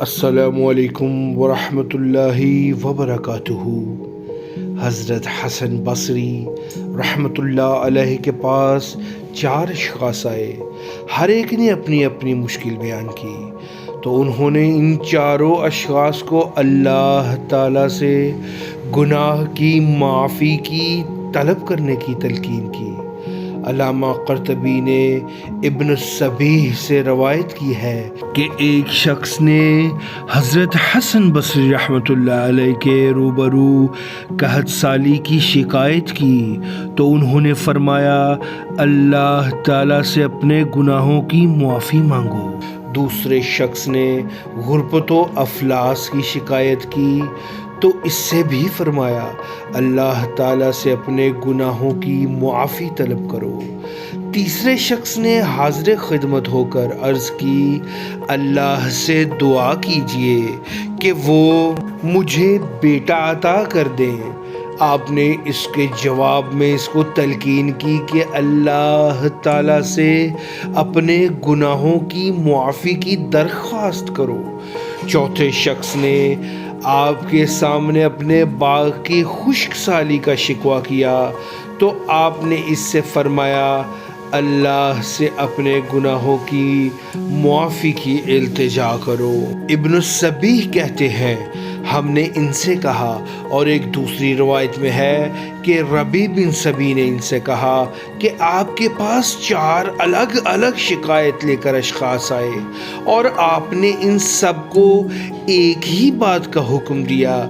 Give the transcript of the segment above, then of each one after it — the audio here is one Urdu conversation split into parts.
السلام علیکم ورحمۃ اللہ وبرکاتہ۔ حضرت حسن بصری رحمۃ اللہ علیہ کے پاس 4 اشخاص آئے۔ ہر ایک نے اپنی اپنی مشکل بیان کی، تو انہوں نے ان چاروں اشخاص کو اللہ تعالیٰ سے گناہ کی معافی کی طلب کرنے کی تلقین کی۔ علامہ قرطبی نے ابن الصبیح سے روایت کی ہے کہ ایک شخص نے حضرت حسن بصری رحمۃ اللہ علیہ کے روبرو قحط سالی کی شکایت کی، تو انہوں نے فرمایا اللہ تعالیٰ سے اپنے گناہوں کی معافی مانگو۔ دوسرے شخص نے غربت و افلاس کی شکایت کی، تو اس سے بھی فرمایا اللہ تعالیٰ سے اپنے گناہوں کی معافی طلب کرو۔ تیسرے شخص نے حاضر خدمت ہو کر عرض کی اللہ سے دعا کیجئے کہ وہ مجھے بیٹا عطا کر دیں۔ آپ نے اس کے جواب میں اس کو تلقین کی کہ اللہ تعالیٰ سے اپنے گناہوں کی معافی کی درخواست کرو۔ چوتھے شخص نے آپ کے سامنے اپنے باغ کی خشک سالی کا شکوہ کیا، تو آپ نے اس سے فرمایا اللہ سے اپنے گناہوں کی معافی کی التجا کرو۔ ابن الصبیح کہتے ہیں ہم نے ان سے کہا، اور ایک دوسری روایت میں ہے کہ ربیع بن صبیح نے ان سے کہا کہ آپ کے پاس 4 الگ الگ شکایت لے کر اشخاص آئے، اور آپ نے ان سب کو ایک ہی بات کا حکم دیا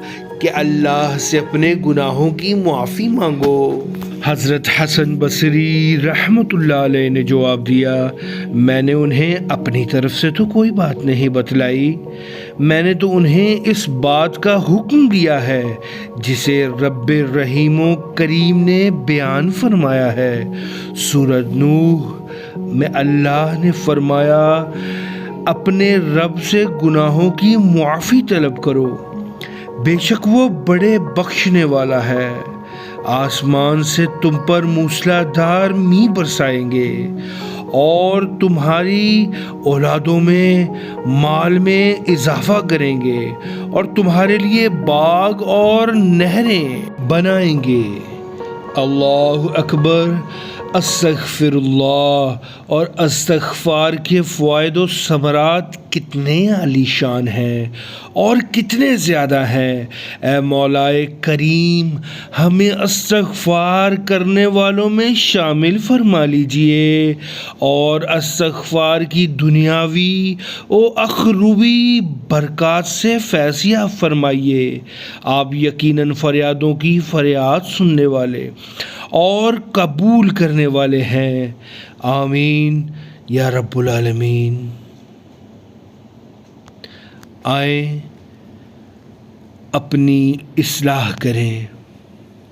کہ اللہ سے اپنے گناہوں کی معافی مانگو۔ حضرت حسن بصری رحمۃ اللہ علیہ نے جواب دیا میں نے انہیں اپنی طرف سے تو کوئی بات نہیں بتلائی، میں نے تو انہیں اس بات کا حکم دیا ہے جسے رب رحیم و کریم نے بیان فرمایا ہے۔ سورۃ نوح میں اللہ نے فرمایا اپنے رب سے گناہوں کی معافی طلب کرو، بے شک وہ بڑے بخشنے والا ہے۔ آسمان سے تم پر موسلادھار میںہ برسائیں گے، اور تمہاری اولادوں میں مال میں اضافہ کریں گے، اور تمہارے لیے باغ اور نہریں بنائیں گے۔ اللہ اکبر۔ استغفر اللہ اور استغفار کے فوائد و ثمرات کتنے عالی شان ہیں اور کتنے زیادہ ہیں۔ اے مولائے کریم ہمیں استغفار کرنے والوں میں شامل فرما لیجئے، اور استغفار کی دنیاوی و اخروی برکات سے فیض یاب فرمائیے۔ آپ یقیناً فریادوں کی فریاد سننے والے اور قبول کرنے والے ہیں۔ آمین یا رب العالمین۔ آئیں اپنی اصلاح کریں۔